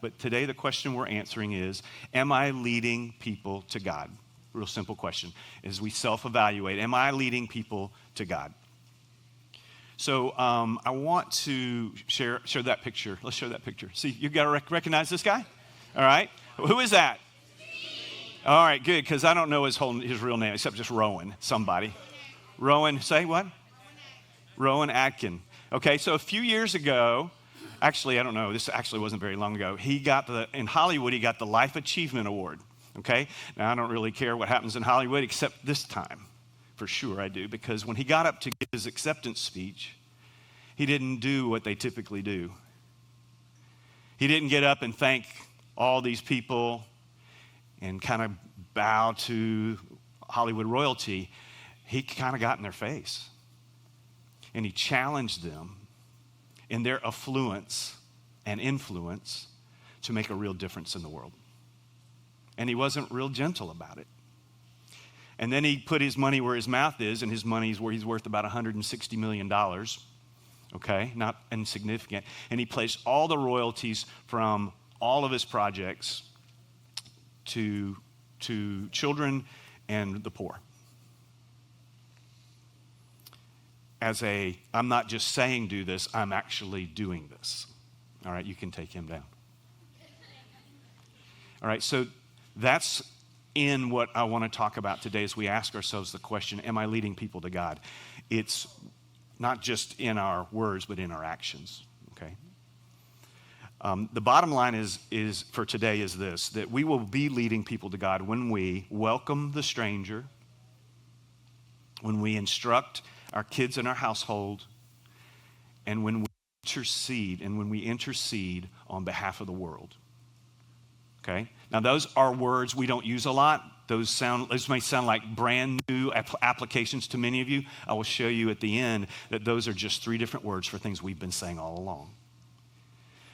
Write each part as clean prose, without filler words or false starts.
But today the question we're answering is, am I leading people to God? Real simple question. As we self-evaluate, am I leading people to God? So I want to share that picture. Let's show that picture. See, you got to recognize this guy? All right. Who is that? All right, good, because I don't know his real name except just Rowan, somebody. Rowan, say what? Rowan Atkin. Okay, so a few years ago, actually, I don't know, this actually wasn't very long ago, in Hollywood, he got the Life Achievement Award. Okay, now I don't really care what happens in Hollywood except this time. For sure I do, because when he got up to give his acceptance speech, he didn't do what they typically do. He didn't get up and thank all these people and kind of bow to Hollywood royalty. He kind of got in their face. And he challenged them in their affluence and influence to make a real difference in the world. And he wasn't real gentle about it. And then he put his money where his mouth is, and his money is where he's worth about $160 million. Okay, not insignificant. And he placed all the royalties from all of his projects to children and the poor. I'm not just saying do this, I'm actually doing this. All right, you can take him down. All right, so that's in what I want to talk about today as we ask ourselves the question, am I leading people to God? It's not just in our words, but in our actions, okay? The bottom line is for today is this, that we will be leading people to God when we welcome the stranger, when we instruct our kids in our household, and when we intercede on behalf of the world. Okay? Now those are words we don't use a lot. Those may sound like brand new applications to many of you. I will show you at the end that those are just 3 different words for things we've been saying all along.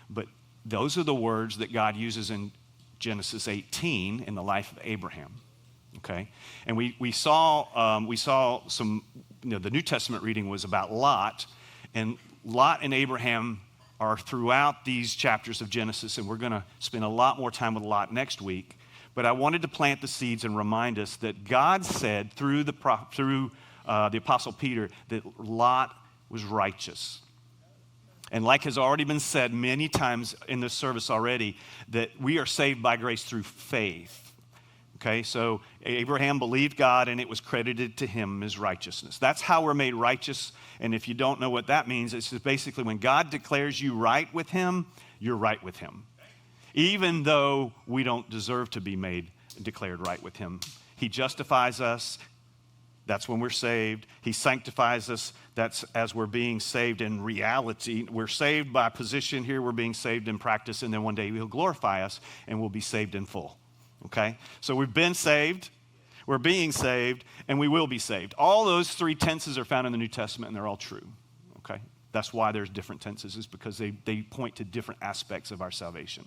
But those are the words that God uses in Genesis 18 in the life of Abraham. Okay? And we saw some, the New Testament reading was about Lot, and Lot and Abraham are throughout these chapters of Genesis, and we're going to spend a lot more time with Lot next week. But I wanted to plant the seeds and remind us that God said through the Apostle Peter that Lot was righteous. And like has already been said many times in this service already, that we are saved by grace through faith. Okay, so Abraham believed God and it was credited to him as righteousness. That's how we're made righteous. And if you don't know what that means, it's just basically when God declares you right with him, you're right with him. Even though we don't deserve to be declared right with him. He justifies us. That's when we're saved. He sanctifies us. That's as we're being saved in reality. We're saved by position here. We're being saved in practice. And then one day he'll glorify us and we'll be saved in full. Okay? So we've been saved, we're being saved, and we will be saved. All those 3 tenses are found in the New Testament, and they're all true. Okay? That's why there's different tenses, is because they point to different aspects of our salvation.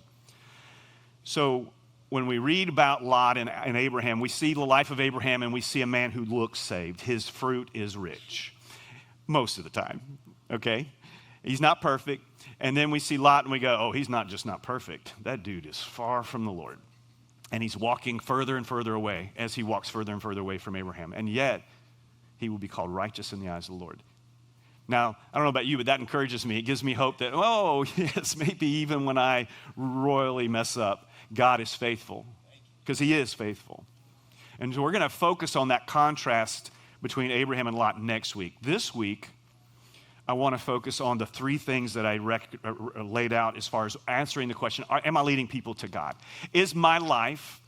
So when we read about Lot and Abraham, we see the life of Abraham, and we see a man who looks saved. His fruit is rich. Most of the time. Okay? He's not perfect. And then we see Lot, and we go, oh, he's not just not perfect. That dude is far from the Lord. And he's walking further and further away as he walks further and further away from Abraham. And yet, he will be called righteous in the eyes of the Lord. Now, I don't know about you, but that encourages me. It gives me hope that, oh, yes, maybe even when I royally mess up, God is faithful. Because he is faithful. And so we're going to focus on that contrast between Abraham and Lot next week. This week, I want to focus on the 3 things that I laid out as far as answering the question, am I leading people to God? Is my life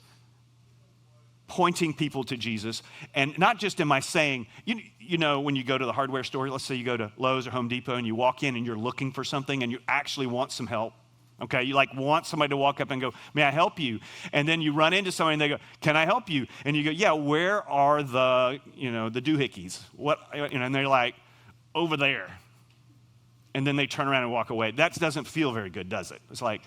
pointing people to Jesus? And not just am I saying, you know, when you go to the hardware store, let's say you go to Lowe's or Home Depot and you walk in and you're looking for something and you actually want some help. Okay, you want somebody to walk up and go, may I help you? And then you run into somebody and they go, can I help you? And you go, yeah, where are the doohickeys? And they're like, over there. And then they turn around and walk away. That doesn't feel very good, does it? It's like,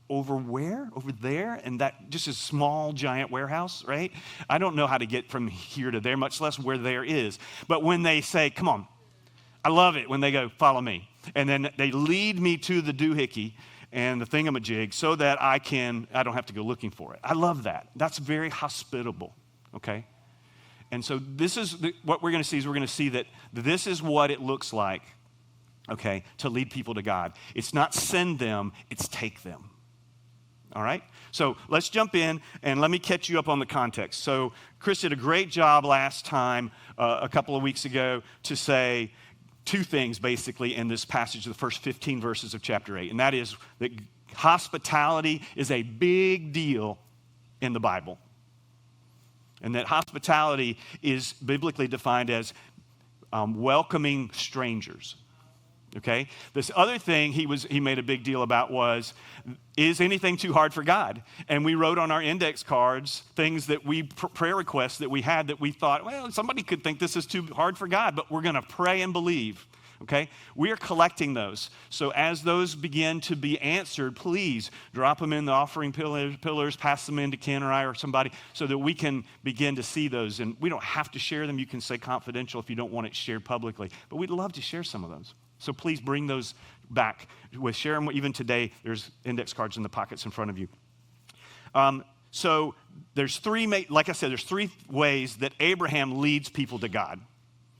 over where? Over there? And that just a small, giant warehouse, right? I don't know how to get from here to there, much less where there is. But when they say, come on, I love it when they go, follow me. And then they lead me to the doohickey, and the thingamajig so that I don't have to go looking for it. I love that. That's very hospitable, okay? And so this is what we're going to see is we're going to see that this is what it looks like, okay, to lead people to God. It's not send them, it's take them. All right? So let's jump in and let me catch you up on the context. So Chris did a great job last time, a couple of weeks ago, to say two things basically in this passage, the first 15 verses of chapter 8. And that is that hospitality is a big deal in the Bible. And that hospitality is biblically defined as welcoming strangers. Okay? This other thing he made a big deal about was, is anything too hard for God? And we wrote on our index cards things that prayer requests that we had that we thought, well, somebody could think this is too hard for God, but we're going to pray and believe. Okay? We are collecting those. So as those begin to be answered, please drop them in the offering pillars, pass them in to Ken or I or somebody so that we can begin to see those. And we don't have to share them. You can say confidential if you don't want it shared publicly. But we'd love to share some of those. So please bring those back. Share them even today. There's index cards in the pockets in front of you. So there's like I said, there's three ways that Abraham leads people to God.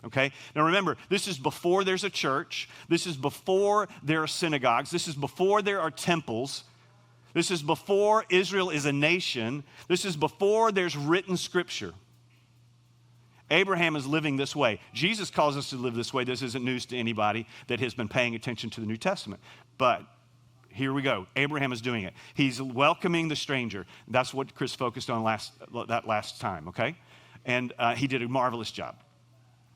Okay? Now remember, this is before there's a church. This is before there are synagogues. This is before there are temples. This is before Israel is a nation. This is before there's written scripture. Abraham is living this way. Jesus calls us to live this way. This isn't news to anybody that has been paying attention to the New Testament. But here we go. Abraham is doing it. He's welcoming the stranger. That's what Chris focused on last time, okay? And he did a marvelous job.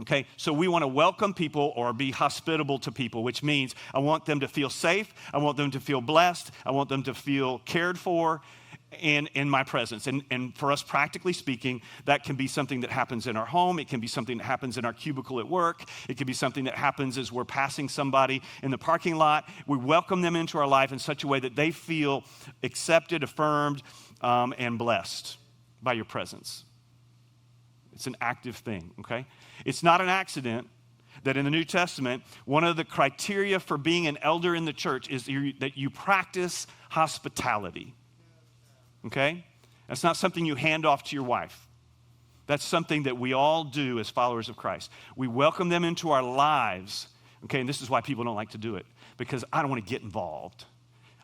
Okay, so we want to welcome people or be hospitable to people, which means I want them to feel safe. I want them to feel blessed. I want them to feel cared for in my presence. And for us, practically speaking, that can be something that happens in our home. It can be something that happens in our cubicle at work. It can be something that happens as we're passing somebody in the parking lot. We welcome them into our life in such a way that they feel accepted, affirmed, and blessed by your presence. It's an active thing, okay? It's not an accident that in the New Testament, one of the criteria for being an elder in the church is that you practice hospitality. Okay? That's not something you hand off to your wife. That's something that we all do as followers of Christ. We welcome them into our lives. Okay, and this is why people don't like to do it, because I don't want to get involved.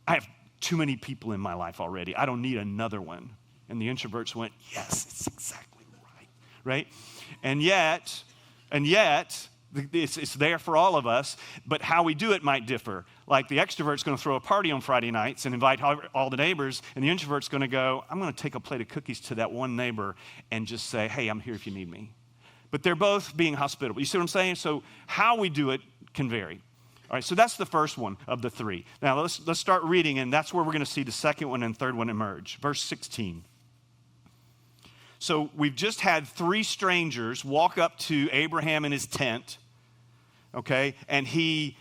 I have too many people in my life already. I don't need another one. And the introverts went, yes, it's exactly right? And yet, it's there for all of us, but how we do it might differ. Like the extrovert's going to throw a party on Friday nights and invite all the neighbors, and the introvert's going to go, I'm going to take a plate of cookies to that one neighbor and just say, hey, I'm here if you need me. But they're both being hospitable. You see what I'm saying? So how we do it can vary. All right, so that's the first one of the three. Now let's start reading, and that's where we're going to see the second one and third one emerge. Verse 16. So we've just had three strangers walk up to Abraham in his tent, okay? And he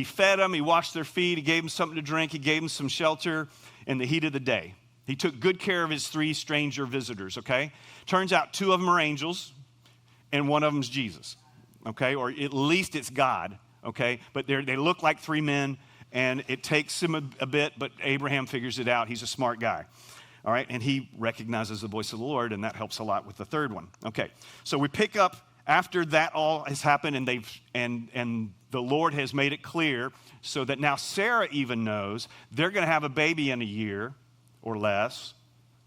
fed them, he washed their feet, he gave them something to drink, he gave them some shelter in the heat of the day. He took good care of his three stranger visitors, okay? Turns out two of them are angels, and one of them is Jesus, okay? Or at least it's God, okay? But they look like three men, and it takes him a bit, but Abraham figures it out. He's a smart guy. All right, and he recognizes the voice of the Lord, and that helps a lot with the third one. Okay, so we pick up after that all has happened, and the Lord has made it clear so that now Sarah even knows they're going to have a baby in a year or less.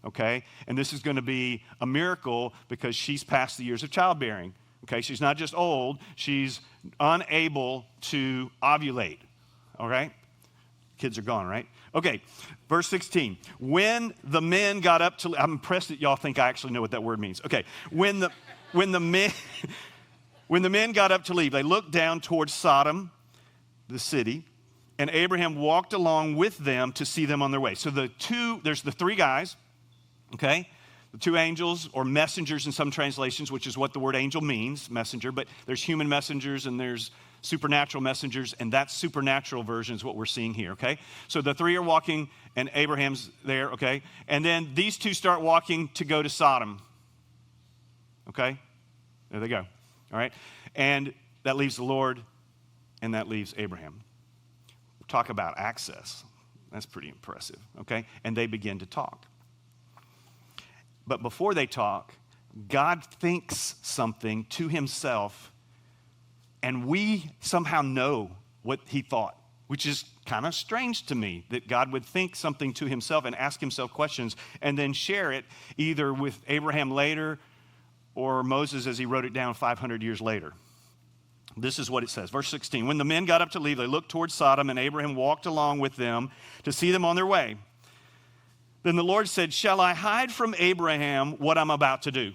Okay, and this is going to be a miracle because she's past the years of childbearing. Okay, she's not just old; she's unable to ovulate. All right, kids are gone, right? Okay, verse 16. When the men got up to, I'm impressed that y'all think I actually know what that word means. Okay, when the men got up to leave, they looked down towards Sodom, the city, and Abraham walked along with them to see them on their way. So there's the three guys, okay? The two angels or messengers in some translations, which is what the word angel means, messenger, but there's human messengers and there's supernatural messengers, and that supernatural version is what we're seeing here, okay? So the three are walking, and Abraham's there, okay? And then these two start walking to go to Sodom, okay? There they go, all right? And that leaves the Lord, and that leaves Abraham. Talk about access, That's pretty impressive, okay? And they begin to talk. But before they talk, God thinks something to himself, and we somehow know what he thought, which is kind of strange to me, that God would think something to himself and ask himself questions and then share it either with Abraham later or Moses as he wrote it down 500 years later. This is what it says, verse 16. When the men got up to leave, they looked towards Sodom, and Abraham walked along with them to see them on their way. Then the Lord said, shall I hide from Abraham what I'm about to do?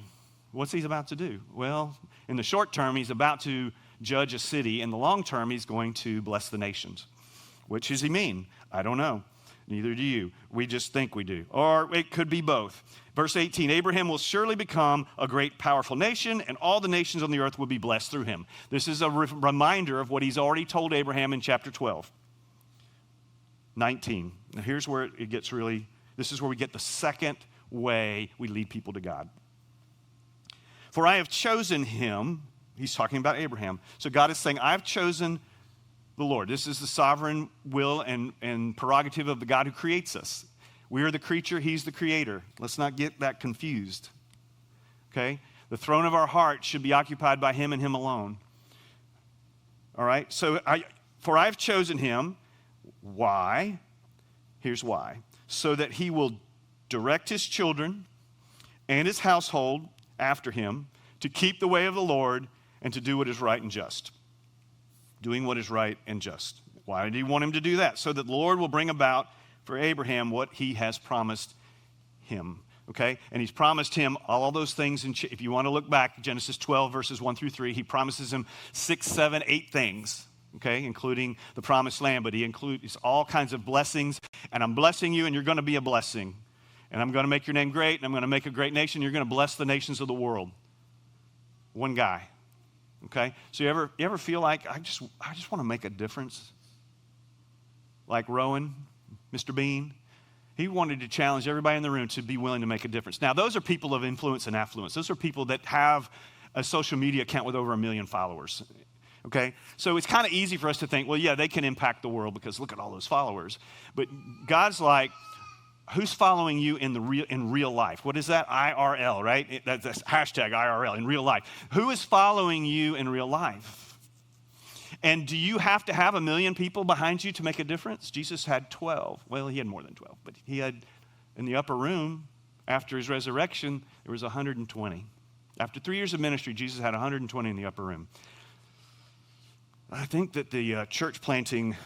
What's he about to do? Well, in the short term, he's about to judge a city. In the long term, he's going to bless the nations. Which does he mean? I don't know. Neither do you. We just think we do. Or it could be both. Verse 18, Abraham will surely become a great, powerful nation, and all the nations on the earth will be blessed through him. This is a reminder of what he's already told Abraham in chapter 12. 19. Now here's where it gets really, this is where we get the second way we lead people to God. For I have chosen him. He's talking about Abraham. So God is saying, I've chosen the Lord. This is the sovereign will and prerogative of the God who creates us. We are the creature, he's the creator. Let's not get that confused. Okay? The throne of our heart should be occupied by him and him alone. All right? So, for I've chosen him. Why? Here's why. So that he will direct his children and his household after him to keep the way of the Lord and to do what is right and just. Doing what is right and just. Why did he want him to do that? So that the Lord will bring about for Abraham what he has promised him. Okay? And he's promised him all those things. And if you want to look back, Genesis 12, verses 1 through 3, he promises him 6, 7, 8 things. Okay? Including the promised land. But he includes all kinds of blessings. And I'm blessing you, and you're going to be a blessing. And I'm going to make your name great, and I'm going to make a great nation. You're going to bless the nations of the world. One guy. Okay? So you ever feel like, I just want to make a difference? Like Rowan, Mr. Bean? He wanted to challenge everybody in the room to be willing to make a difference. Now, those are people of influence and affluence. Those are people that have a social media account with over 1 million followers. Okay? So it's kind of easy for us to think, well, yeah, they can impact the world because look at all those followers. But God's like, who's following you in real life? What is that? IRL, right? That's hashtag IRL, in real life. Who is following you in real life? And do you have to have 1 million people behind you to make a difference? Jesus had 12. Well, he had more than 12, but he had, in the upper room, after his resurrection, there was 120. After 3 years of ministry, Jesus had 120 in the upper room. I think that the church planting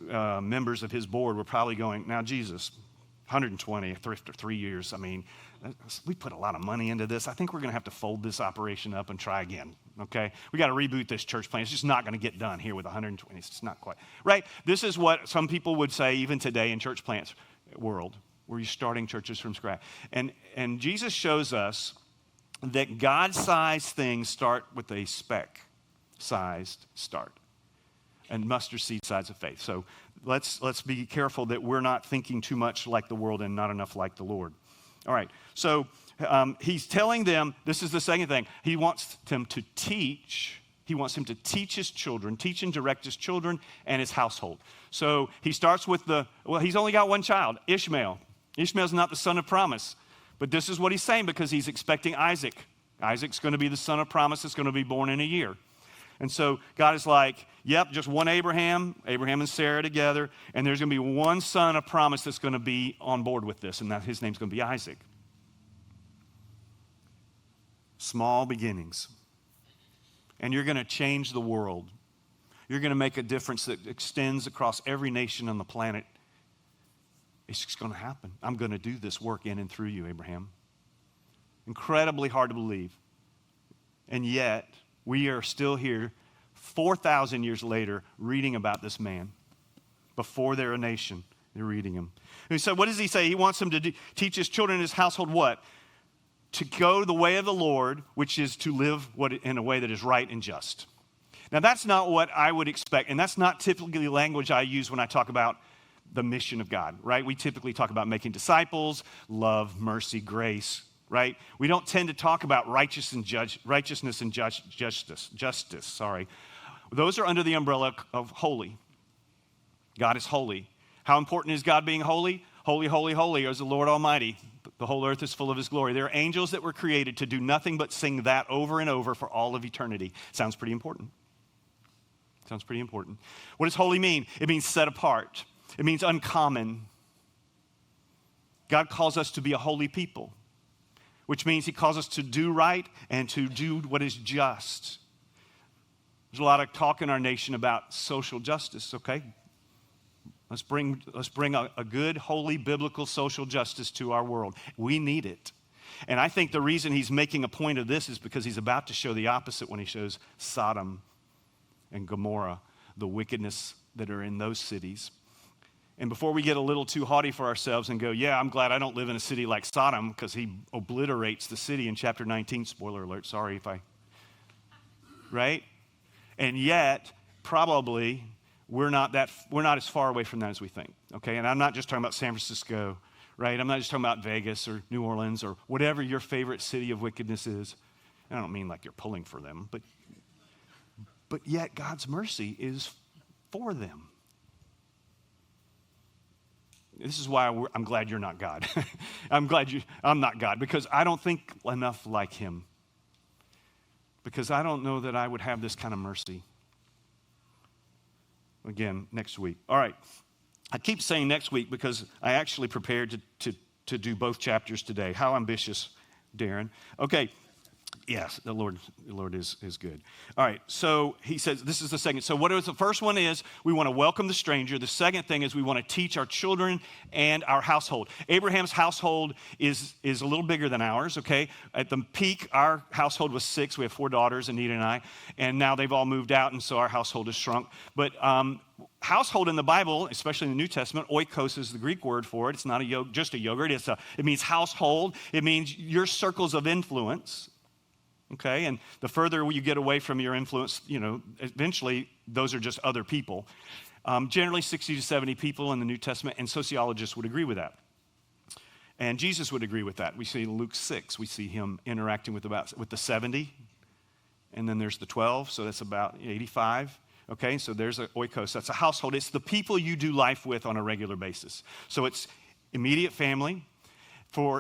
members of his board were probably going, now Jesus, 120 after 3 years. I mean, we put a lot of money into this. I think we're going to have to fold this operation up and try again, okay? We got to reboot this church plan. It's just not going to get done here with 120. It's just not quite, right? This is what some people would say even today in church plants world, where you're starting churches from scratch. And Jesus shows us that God-sized things start with a speck-sized start and mustard seed size of faith. So let's be careful that we're not thinking too much like the world and not enough like the Lord. All right, so he's telling them, this is the second thing, he wants them to teach. He wants him to teach his children, teach and direct his children and his household. So he starts with he's only got one child, Ishmael. Ishmael's not the son of promise, but this is what he's saying because he's expecting Isaac. Isaac's going to be the son of promise that's going to be born in a year. And so God is like, yep, just one Abraham and Sarah together, and there's going to be one son of promise that's going to be on board with this, and that his name's going to be Isaac. Small beginnings. And you're going to change the world. You're going to make a difference that extends across every nation on the planet. It's just going to happen. I'm going to do this work in and through you, Abraham. Incredibly hard to believe. And yet, we are still here 4,000 years later reading about this man. Before they're a nation, they're reading him. And so what does he say? He wants them to teach his children and his household what? To go the way of the Lord, which is to live in a way that is right and just. Now, that's not what I would expect, and that's not typically the language I use when I talk about the mission of God, right? We typically talk about making disciples, love, mercy, grace, right? We don't tend to talk about righteousness and justice. Those are under the umbrella of holy. God is holy. How important is God being holy? Holy, holy, holy is the Lord Almighty. The whole earth is full of his glory. There are angels that were created to do nothing but sing that over and over for all of eternity. Sounds pretty important. Sounds pretty important. What does holy mean? It means set apart. It means uncommon. God calls us to be a holy people, which means he calls us to do right and to do what is just. There's a lot of talk in our nation about social justice, okay? Let's bring a good, holy, biblical social justice to our world. We need it. And I think the reason he's making a point of this is because he's about to show the opposite when he shows Sodom and Gomorrah, the wickedness that are in those cities. And before we get a little too haughty for ourselves and go, yeah, I'm glad I don't live in a city like Sodom, because he obliterates the city in chapter 19. Spoiler alert, sorry if I, right? And yet, probably, we're not as far away from that as we think, okay? And I'm not just talking about San Francisco, right? I'm not just talking about Vegas or New Orleans or whatever your favorite city of wickedness is. And I don't mean like you're pulling for them, but yet God's mercy is for them. This is why I'm glad you're not God. I'm not God, because I don't think enough like him. Because I don't know that I would have this kind of mercy. Again, next week. All right. I keep saying next week because I actually prepared to do both chapters today. How ambitious, Darren. Okay. Yes, the Lord is good. All right, so he says, this is the second. So what is the first one is we want to welcome the stranger. The second thing is we want to teach our children and our household. Abraham's household is a little bigger than ours, okay? At the peak, our household was 6. We have 4 daughters, Anita and I, and now they've all moved out, and so our household has shrunk. But household in the Bible, especially in the New Testament, oikos is the Greek word for it. It's not just a yogurt. It means household. It means your circles of influence. Okay, and the further you get away from your influence, eventually those are just other people. Generally 60 to 70 people in the New Testament, and sociologists would agree with that. And Jesus would agree with that. We see in Luke 6, we see him interacting with the 70, and then there's the 12, so that's about 85. Okay, so there's an oikos. That's a household. It's the people you do life with on a regular basis. So it's immediate family.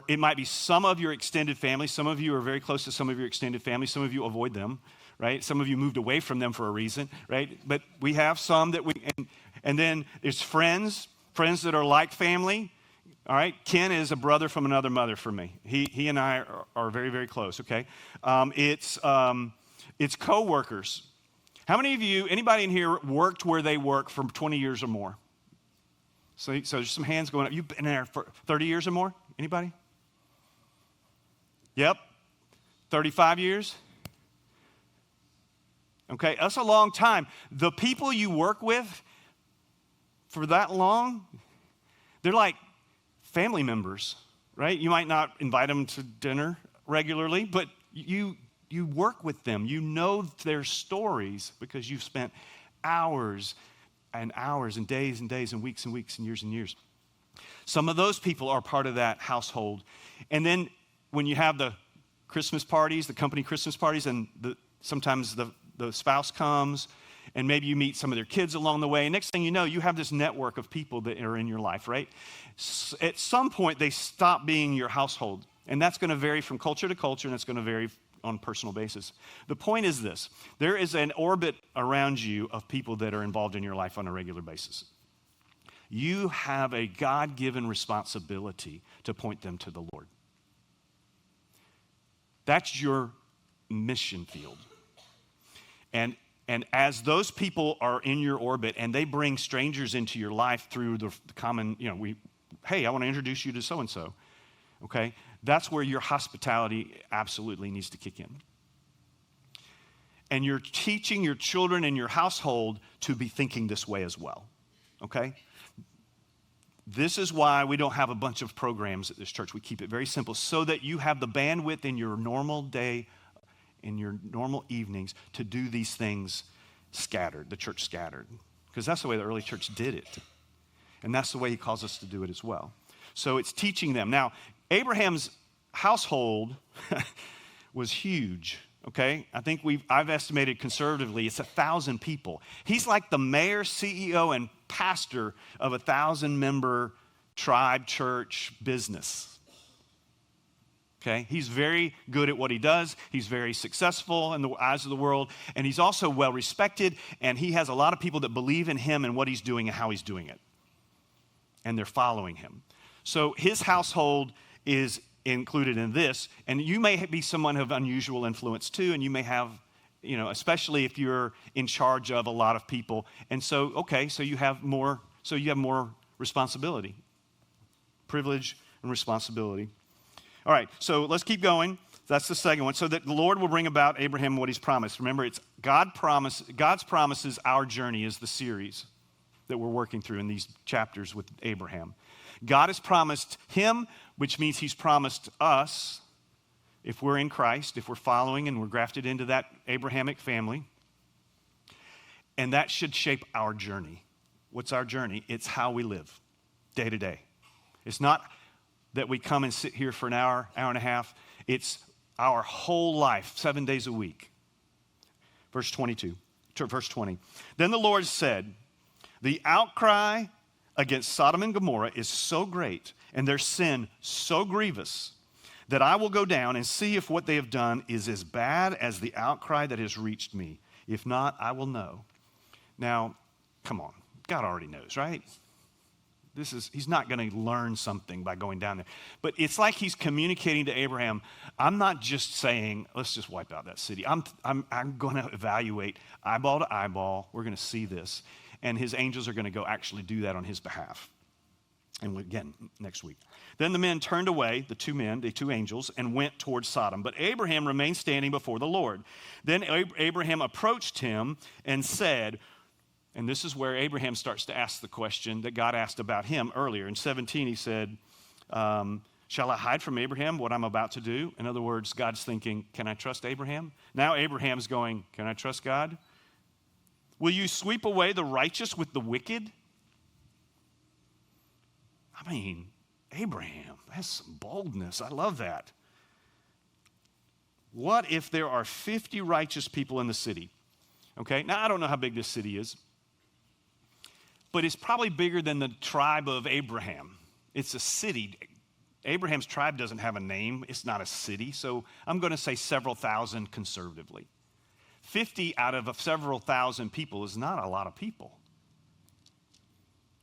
It might be some of your extended family. Some of you are very close to some of your extended family. Some of you avoid them, right? Some of you moved away from them for a reason, right? But we have some that and then there's friends that are like family, all right? Ken is a brother from another mother for me. He and I are very, very close, okay? It's coworkers. How many of you, anybody in here worked where they work for 20 years or more? So there's some hands going up. You've been there for 30 years or more? Anybody? Yep. 35 years? Okay, that's a long time. The people you work with for that long, they're like family members, right? You might not invite them to dinner regularly, but you work with them. You know their stories because you've spent hours and hours and days and weeks and years and years. Some of those people are part of that household. And then when you have the Christmas parties, the company Christmas parties, and sometimes the spouse comes, and maybe you meet some of their kids along the way. And next thing you know, you have this network of people that are in your life, right? At some point, they stop being your household. And that's going to vary from culture to culture, and it's going to vary on a personal basis. The point is this. There is an orbit around you of people that are involved in your life on a regular basis. You have a God-given responsibility to point them to the Lord. That's your mission field. And as those people are in your orbit and they bring strangers into your life through the common, hey, I want to introduce you to so-and-so, okay? That's where your hospitality absolutely needs to kick in. And you're teaching your children and your household to be thinking this way as well, okay? This is why we don't have a bunch of programs at this church. We keep it very simple so that you have the bandwidth in your normal day, in your normal evenings to do these things scattered, the church scattered. Because that's the way the early church did it. And that's the way he calls us to do it as well. So it's teaching them. Now, Abraham's household was huge, okay? I think I've estimated conservatively it's 1,000 people. He's like the mayor, CEO, and pastor of a 1,000-member tribe church business. Okay, he's very good at what he does. He's very successful in the eyes of the world, and he's also well respected, and he has a lot of people that believe in him and what he's doing and how he's doing it. And they're following him. So his household is included in this, and you may be someone of unusual influence too, and you may have, especially if you're in charge of a lot of people. And so, so you have more responsibility, privilege and responsibility. All right, so let's keep going. That's the second one. So that the Lord will bring about Abraham what he's promised. Remember, it's God's promises, our journey is the series that we're working through in these chapters with Abraham. God has promised him, which means he's promised us, if we're in Christ, if we're following and we're grafted into that Abrahamic family. And that should shape our journey. What's our journey? It's how we live day to day. It's not that we come and sit here for an hour and a half. It's our whole life, 7 days a week. Verse 20. Then the Lord said, the outcry against Sodom and Gomorrah is so great and their sin so grievous that I will go down and see if what they have done is as bad as the outcry that has reached me. If not, I will know. Now, come on. God already knows, right? He's not going to learn something by going down there. But it's like he's communicating to Abraham, I'm not just saying, let's just wipe out that city. I'm going to evaluate eyeball to eyeball. We're going to see this. And his angels are going to go actually do that on his behalf. And again, next week. Then the men turned away, the two angels, and went towards Sodom. But Abraham remained standing before the Lord. Then Abraham approached him and said, and this is where Abraham starts to ask the question that God asked about him earlier. In 17, he said, shall I hide from Abraham what I'm about to do? In other words, God's thinking, can I trust Abraham? Now Abraham's going, can I trust God? Will you sweep away the righteous with the wicked? I mean, Abraham, that's some boldness. I love that. What if there are 50 righteous people in the city? Okay, now I don't know how big this city is, but it's probably bigger than the tribe of Abraham. It's a city. Abraham's tribe doesn't have a name. It's not a city. So I'm going to say several thousand conservatively. 50 out of several thousand people is not a lot of people.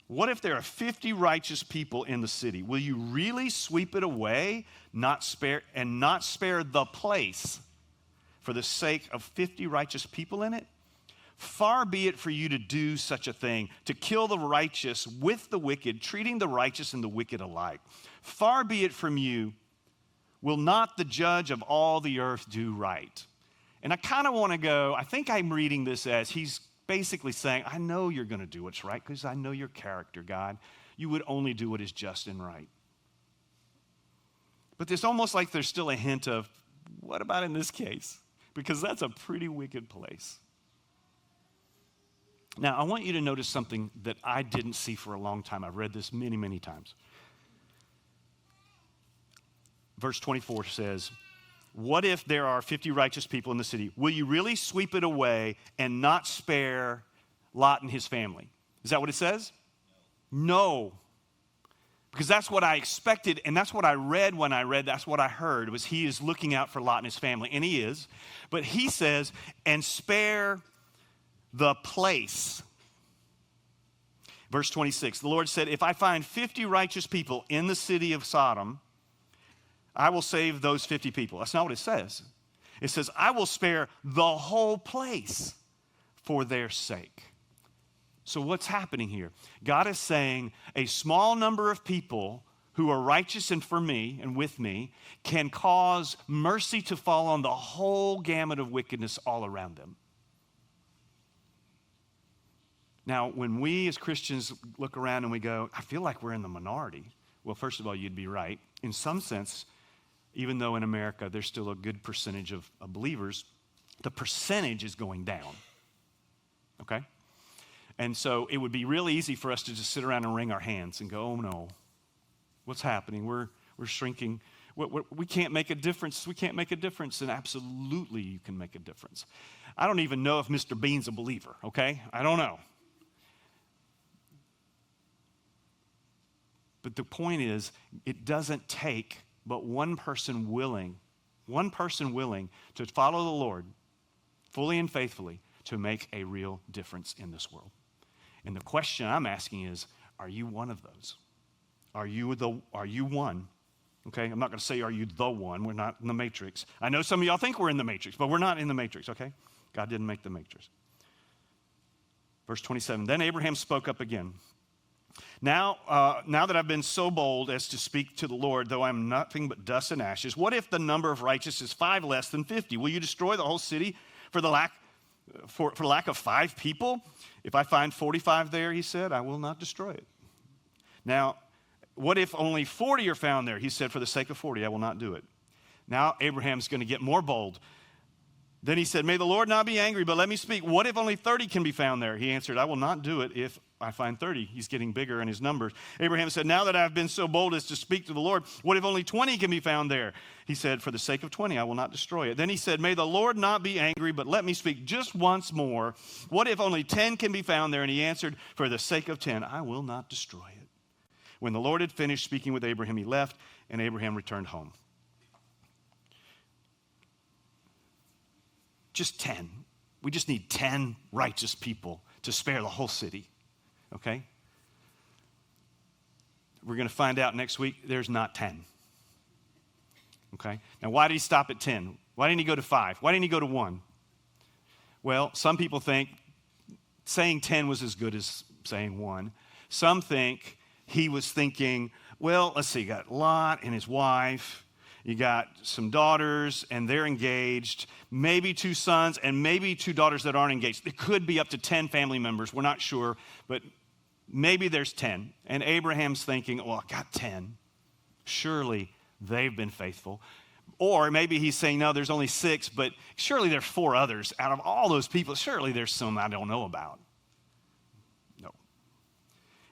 What if there are 50 righteous people in the city? Will you really sweep it away, not spare the place for the sake of 50 righteous people in it? Far be it for you to do such a thing, to kill the righteous with the wicked, treating the righteous and the wicked alike. Far be it from you, will not the judge of all the earth do right? And I kind of want to go, I think I'm reading this as he's basically saying, I know you're going to do what's right because I know your character, God. You would only do what is just and right. But it's almost like there's still a hint of, what about in this case? Because that's a pretty wicked place. Now, I want you to notice something that I didn't see for a long time. I've read this many, many times. Verse 24 says, what if there are 50 righteous people in the city? Will you really sweep it away and not spare Lot and his family? Is that what it says? No. Because that's what I expected, and that's what I read when I read, that's what I heard, was he is looking out for Lot and his family, and he is. But he says, and spare the place. Verse 26, the Lord said, if I find 50 righteous people in the city of Sodom, I will save those 50 people. That's not what it says. It says, I will spare the whole place for their sake. So what's happening here? God is saying a small number of people who are righteous and for me and with me can cause mercy to fall on the whole gamut of wickedness all around them. Now, when we as Christians look around and we go, I feel like we're in the minority. Well, first of all, you'd be right. In some sense, even though in America there's still a good percentage of believers, the percentage is going down. Okay? And so it would be real easy for us to just sit around and wring our hands and go, oh no, what's happening? We're shrinking. We can't make a difference. We can't make a difference. And absolutely you can make a difference. I don't even know if Mr. Bean's a believer, okay? I don't know. But the point is, it doesn't take but one person willing to follow the Lord fully and faithfully to make a real difference in this world. And the question I'm asking is, are you one of those? Are you one? Okay, I'm not going to say, are you the one? We're not in the matrix. I know some of y'all think we're in the matrix, but we're not in the matrix, okay? God didn't make the matrix. Verse 27, then Abraham spoke up again. Now that I've been so bold as to speak to the Lord, though I'm nothing but dust and ashes, what if the number of righteous is 5 less than 50? Will you destroy the whole city for lack of 5 people? If I find 45 there, he said, I will not destroy it. Now, what if only 40 are found there? He said, for the sake of 40, I will not do it. Now Abraham's going to get more bold. Then he said, may the Lord not be angry, but let me speak. What if only 30 can be found there? He answered, I will not do it if I find 30. He's getting bigger in his numbers. Abraham said, now that I've been so bold as to speak to the Lord, what if only 20 can be found there? He said, for the sake of 20, I will not destroy it. Then he said, may the Lord not be angry, but let me speak just once more. What if only 10 can be found there? And he answered, for the sake of 10, I will not destroy it. When the Lord had finished speaking with Abraham, he left, and Abraham returned home. Just 10. We just need 10 righteous people to spare the whole city, okay? We're going to find out next week there's not 10, okay? Now, why did he stop at 10? Why didn't he go to 5? Why didn't he go to 1? Well, some people think saying 10 was as good as saying 1. Some think he was thinking, well, let's see, you got Lot and his wife. You got some daughters, and they're engaged. Maybe 2 sons, and maybe 2 daughters that aren't engaged. It could be up to 10 family members. We're not sure, but maybe there's 10. And Abraham's thinking, well, I got 10. Surely they've been faithful. Or maybe he's saying, no, there's only 6, but surely there's 4 others. Out of all those people, surely there's some I don't know about. No.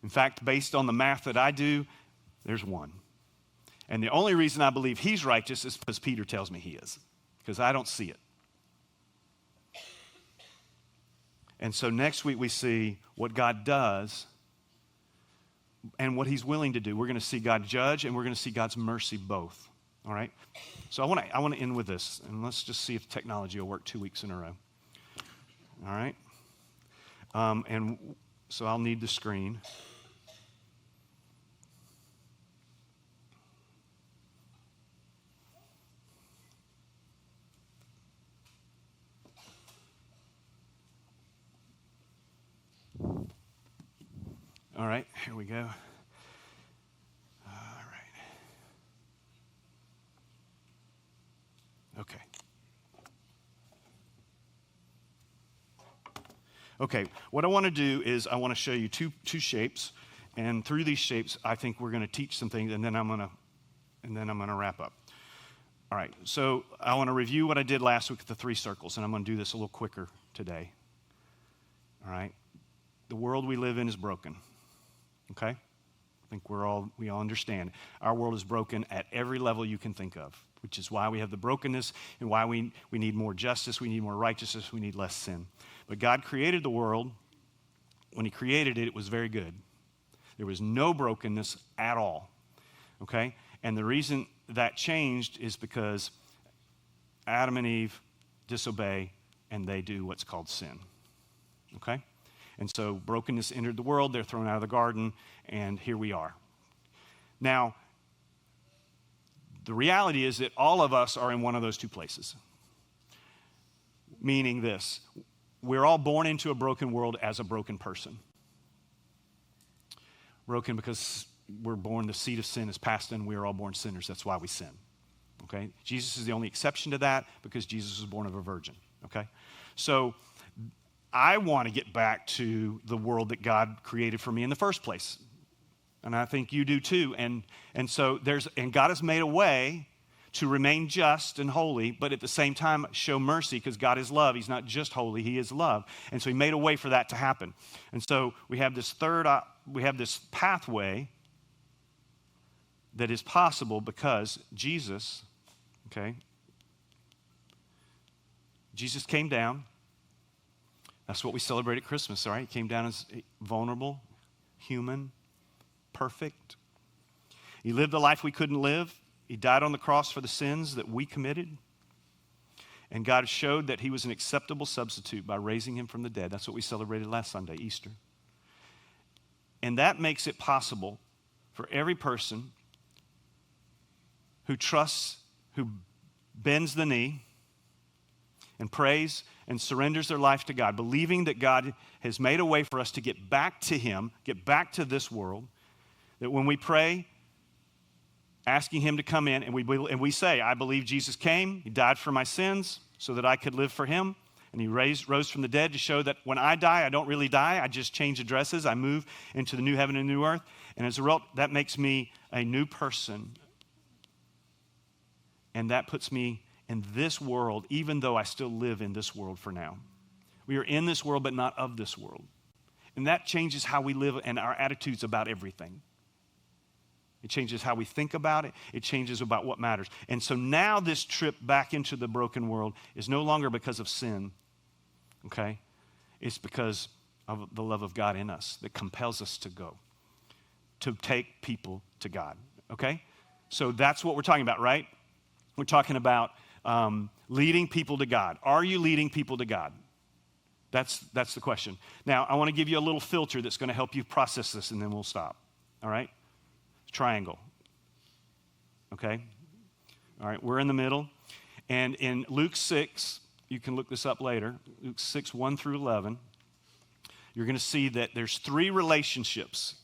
In fact, based on the math that I do, there's 1. And the only reason I believe he's righteous is because Peter tells me he is, because I don't see it. And so next week we see what God does and what he's willing to do. We're going to see God judge, and we're going to see God's mercy both. All right? So I want to end with this, and let's just see if technology will work 2 weeks in a row. All right? And so I'll need the screen. All right, here we go. All right. Okay. Okay, what I want to do is I want to show you two shapes, and through these shapes, I think we're going to teach some things, and then I'm going to wrap up. All right, so I want to review what I did last week with the 3 circles, and I'm going to do this a little quicker today. All right, the world we live in is broken. Okay? I think we all understand. Our world is broken at every level you can think of, which is why we have the brokenness and why we need more justice, we need more righteousness, we need less sin. But God created the world. When he created it, it was very good. There was no brokenness at all. Okay? And the reason that changed is because Adam and Eve disobey, and they do what's called sin. Okay? And so brokenness entered the world, they're thrown out of the garden, and here we are. Now, the reality is that all of us are in one of those 2 places. Meaning this, we're all born into a broken world as a broken person. Broken because we're born, the seed of sin is passed in, we are all born sinners, that's why we sin. Okay? Jesus is the only exception to that because Jesus was born of a virgin. Okay? So, I want to get back to the world that God created for me in the first place. And I think you do too. And so God has made a way to remain just and holy, but at the same time show mercy because God is love. He's not just holy, he is love. And so he made a way for that to happen. And so we have this pathway that is possible because Jesus came down. That's what we celebrate at Christmas, all right? He came down as vulnerable, human, perfect, He lived the life we couldn't live. He died on the cross for the sins that we committed. And God showed that he was an acceptable substitute by raising him from the dead. That's what we celebrated last Sunday, Easter. And that makes it possible for every person who trusts, who bends the knee and prays and surrenders their life to God, believing that God has made a way for us to get back to him, get back to this world, that when we pray, asking him to come in, and we say, I believe Jesus came, he died for my sins so that I could live for him, and he rose from the dead to show that when I die, I don't really die, I just change addresses, I move into the new heaven and new earth, and as a result, that makes me a new person, and that puts me in this world, even though I still live in this world for now. We are in this world, but not of this world, and that changes how we live and our attitudes about everything. It changes how we think about it. It changes about what matters. And so now this trip back into the broken world is no longer because of sin, okay? It's because of the love of God in us that compels us to go, to take people to God, okay? So that's what we're talking about, right? We're talking about leading people to God. Are you leading people to God? That's the question. Now, I want to give you a little filter that's going to help you process this, and then we'll stop, all right? Triangle, okay? All right, we're in the middle. And in Luke 6, you can look this up later, Luke 6, 1 through 11, you're going to see that there's 3 relationships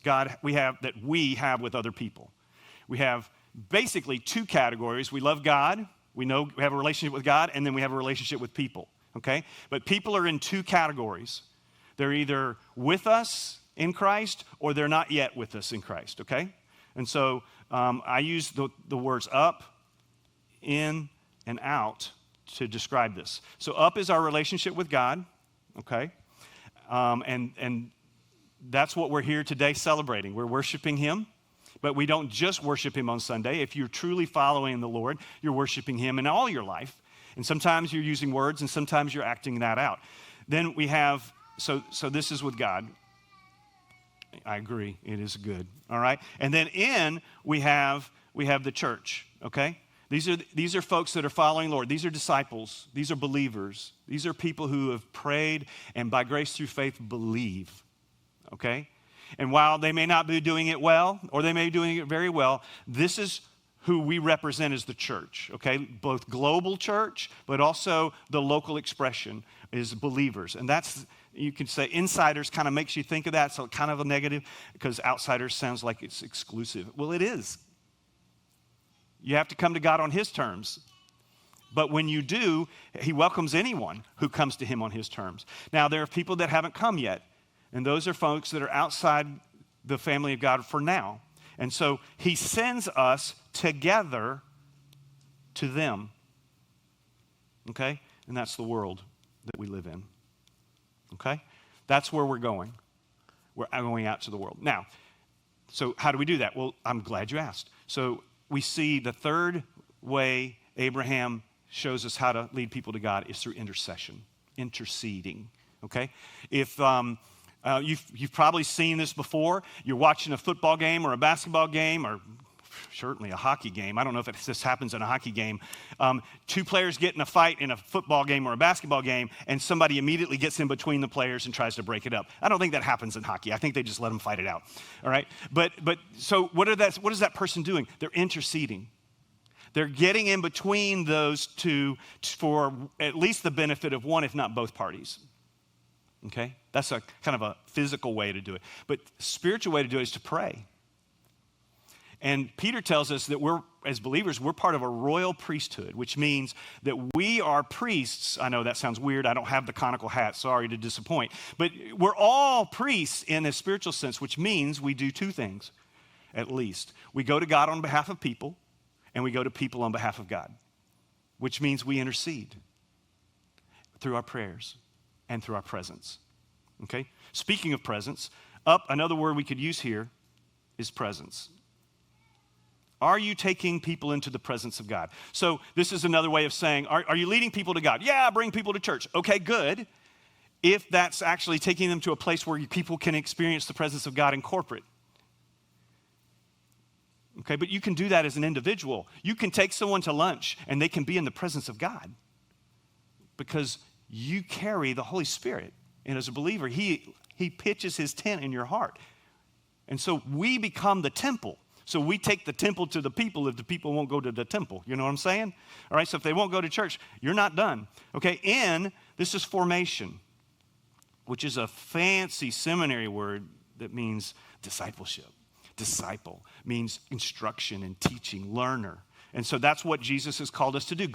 we have with other people. We have basically 2 categories. We love God. We know we have a relationship with God, and then we have a relationship with people, okay? But people are in 2 categories. They're either with us in Christ or they're not yet with us in Christ, okay? And so I use the words up, in, and out to describe this. So up is our relationship with God, okay? And that's what we're here today celebrating. We're worshiping him, but we don't just worship him on Sunday. If you're truly following the Lord, you're worshiping him in all your life. And sometimes you're using words, and sometimes you're acting that out. Then we have, so this is with God. I agree, it is good, all right? And then in, we have the church, okay? These are folks that are following the Lord. These are disciples. These are believers. These are people who have prayed and by grace through faith believe, okay? And while they may not be doing it well, or they may be doing it very well, this is who we represent as the church, okay? Both global church, but also the local expression is believers. And that's, you can say insiders kind of makes you think of that, so kind of a negative, because outsiders sounds like it's exclusive. Well, it is. You have to come to God on his terms. But when you do, he welcomes anyone who comes to him on his terms. Now, there are people that haven't come yet, and those are folks that are outside the family of God for now. And so he sends us together to them, okay? And that's the world that we live in, okay? That's where we're going. We're going out to the world. Now, so how do we do that? Well, I'm glad you asked. So we see the third way Abraham shows us how to lead people to God is through intercession, interceding, okay? If you've probably seen this before. You're watching a football game or a basketball game or certainly a hockey game. I don't know if this happens in a hockey game. 2 players get in a fight in a football game or a basketball game, and somebody immediately gets in between the players and tries to break it up. I don't think that happens in hockey. I think they just let them fight it out, all right? But so what is that person doing? They're interceding. They're getting in between those 2 for at least the benefit of one, if not both parties. Okay? That's a kind of a physical way to do it. But spiritual way to do it is to pray. And Peter tells us that as believers, we're part of a royal priesthood, which means that we are priests. I know that sounds weird. I don't have the conical hat. Sorry to disappoint. But we're all priests in a spiritual sense, which means we do 2 things, at least. We go to God on behalf of people, and we go to people on behalf of God, which means we intercede through our prayers and through our presence, okay? Speaking of presence, another word we could use here is presence. Are you taking people into the presence of God? So this is another way of saying, are you leading people to God? Yeah, bring people to church. Okay, good. If that's actually taking them to a place where people can experience the presence of God in corporate. Okay, but you can do that as an individual. You can take someone to lunch and they can be in the presence of God because you carry the Holy Spirit. And as a believer, he pitches his tent in your heart. And so we become the temple. So we take the temple to the people if the people won't go to the temple. You know what I'm saying? All right, so if they won't go to church, you're not done. Okay, this is formation, which is a fancy seminary word that means discipleship. Disciple means instruction and teaching, learner. And so that's what Jesus has called us to do.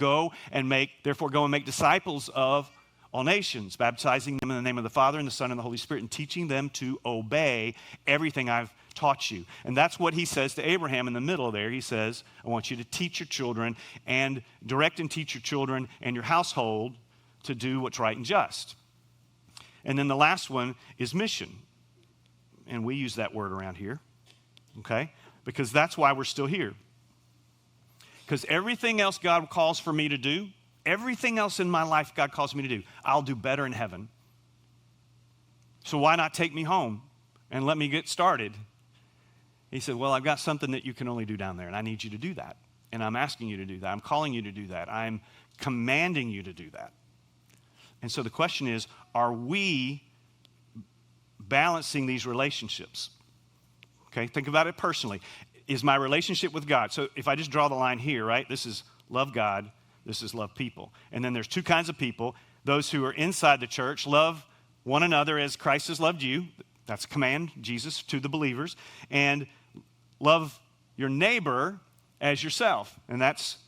Therefore go and make disciples of all nations, baptizing them in the name of the Father and the Son and the Holy Spirit, and teaching them to obey everything I've taught you. And that's what he says to Abraham in the middle there. He says, I want you to teach your children and direct and teach your children and your household to do what's right and just. And then the last one is mission. And we use that word around here. Okay? Because that's why we're still here. Because everything else God calls for me to do, everything else in my life God calls me to do, I'll do better in heaven. So why not take me home and let me get started? He said, well, I've got something that you can only do down there, and I need you to do that. And I'm asking you to do that. I'm calling you to do that. I'm commanding you to do that. And so the question is, are we balancing these relationships? Okay, think about it personally. Is my relationship with God, so if I just draw the line here, right? This is love God, this is love people. And then there's two kinds of people. Those who are inside the church, love one another as Christ has loved you. That's a command, Jesus, to the believers. And love your neighbor as yourself. And that's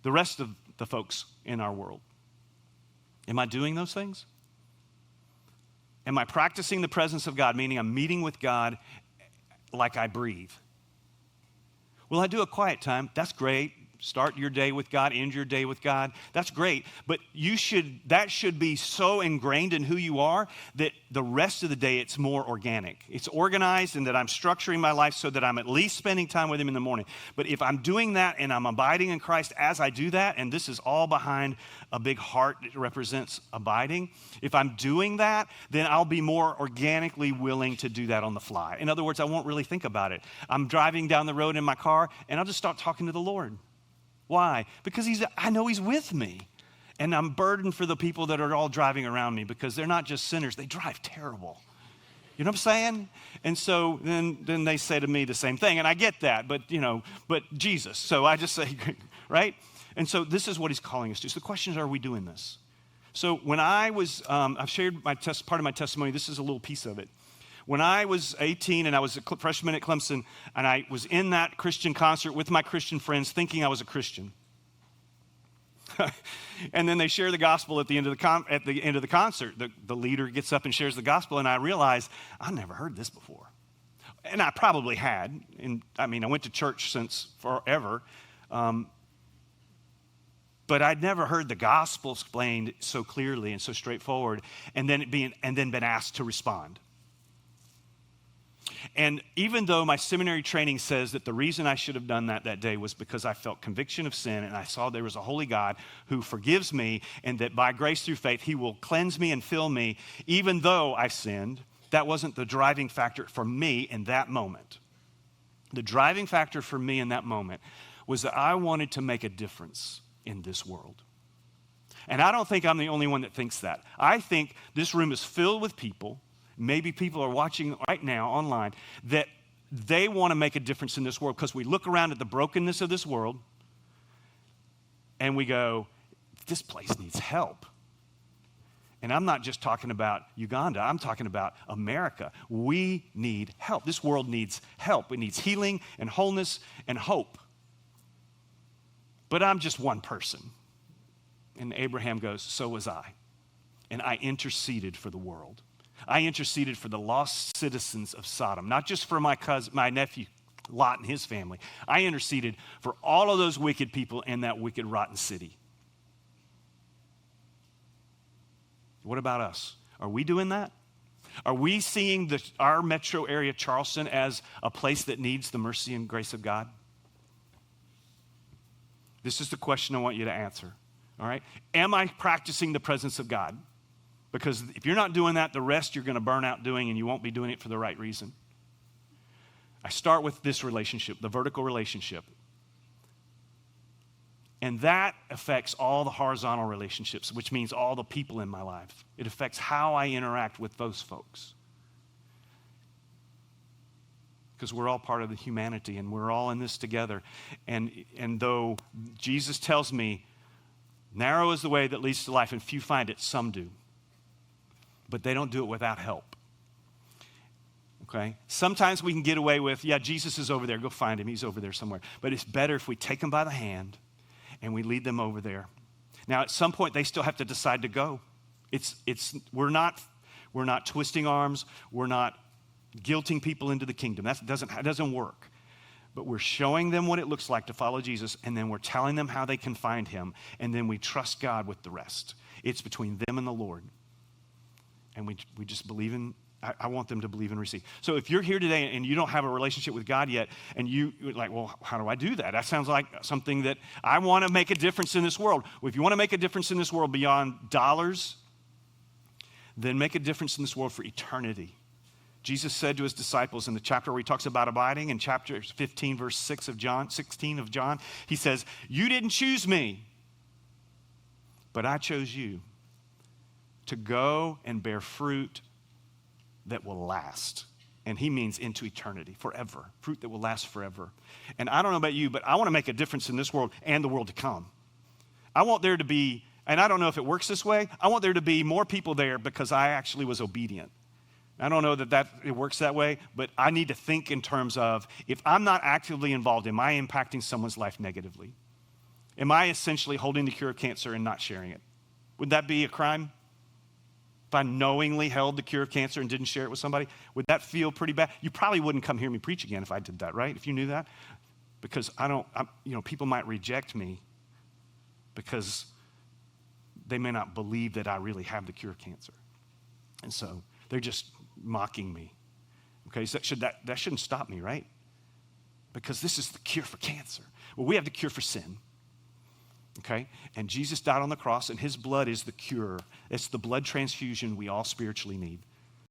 the rest of the folks in our world. Am I doing those things? Am I practicing the presence of God, meaning I'm meeting with God like I breathe? Will I do a quiet time? That's great. Start your day with God, end your day with God. That's great. But that should be so ingrained in who you are that the rest of the day it's more organic. It's organized, and that I'm structuring my life so that I'm at least spending time with him in the morning. But if I'm doing that and I'm abiding in Christ as I do that, and this is all behind a big heart that represents abiding, if I'm doing that, then I'll be more organically willing to do that on the fly. In other words, I won't really think about it. I'm driving down the road in my car, and I'll just start talking to the Lord. Why? Because I know he's with me. And I'm burdened for the people that are all driving around me because they're not just sinners, they drive terrible. You know what I'm saying? And so then they say to me the same thing, and I get that, but Jesus. So I just say, right? And so this is what he's calling us to. So the question is, are we doing this? So when I was, I've shared part of my testimony. This is a little piece of it. When I was 18 and I was a freshman at Clemson, and I was in that Christian concert with my Christian friends thinking I was a Christian. And then they share the gospel at the end of the concert. The leader gets up and shares the gospel, and I realize I never heard this before. And I probably had. I went to church since forever. But I'd never heard the gospel explained so clearly and so straightforward, and then been asked to respond. And even though my seminary training says that the reason I should have done that day was because I felt conviction of sin and I saw there was a holy God who forgives me and that by grace through faith, he will cleanse me and fill me, even though I sinned, that wasn't the driving factor for me in that moment. The driving factor for me in that moment was that I wanted to make a difference in this world. And I don't think I'm the only one that thinks that. I think this room is filled with people. Maybe people are watching right now online that they want to make a difference in this world because we look around at the brokenness of this world and we go, this place needs help. And I'm not just talking about Uganda. I'm talking about America. We need help. This world needs help. It needs healing and wholeness and hope. But I'm just one person. And Abraham goes, so was I. And I interceded for the world. I interceded for the lost citizens of Sodom, not just for my nephew Lot and his family. I interceded for all of those wicked people in that wicked, rotten city. What about us? Are we doing that? Are we seeing our metro area, Charleston, as a place that needs the mercy and grace of God? This is the question I want you to answer, all right? Am I practicing the presence of God? Because if you're not doing that, the rest you're going to burn out doing, and you won't be doing it for the right reason. I start with this relationship, the vertical relationship. And that affects all the horizontal relationships, which means all the people in my life. It affects how I interact with those folks. Because we're all part of the humanity and we're all in this together. And though Jesus tells me, narrow is the way that leads to life and few find it, some do. But they don't do it without help. Okay? Sometimes we can get away with, yeah, Jesus is over there, go find him, he's over there somewhere. But it's better if we take him by the hand and we lead them over there. Now, at some point, they still have to decide to go. We're not twisting arms. We're not guilting people into the kingdom. That doesn't work. But we're showing them what it looks like to follow Jesus, and then we're telling them how they can find him, and then we trust God with the rest. It's between them and the Lord. And we just believe in, I want them to believe and receive. So if you're here today and you don't have a relationship with God yet, and you're like, well, how do I do that? That sounds like something that I want to make a difference in this world. Well, if you want to make a difference in this world beyond dollars, then make a difference in this world for eternity. Jesus said to his disciples in the chapter where he talks about abiding, in chapter 15, verse 16 of John, he says, you didn't choose me, but I chose you to go and bear fruit that will last. And he means into eternity, forever, fruit that will last forever. And I don't know about you, but I want to make a difference in this world and the world to come. I want there to be, and I don't know if it works this way, I want there to be more people there because I actually was obedient. I don't know that it works that way, but I need to think in terms of, if I'm not actively involved, am I impacting someone's life negatively? Am I essentially holding the cure of cancer and not sharing it? Would that be a crime? If I knowingly held the cure of cancer and didn't share it with somebody, would that feel pretty bad? You probably wouldn't come hear me preach again if I did that, right? If you knew that. Because people might reject me because they may not believe that I really have the cure of cancer. And so they're just mocking me. Okay, so that shouldn't stop me, right? Because this is the cure for cancer. Well, we have the cure for sin. Okay? And Jesus died on the cross, and his blood is the cure. It's the blood transfusion we all spiritually need.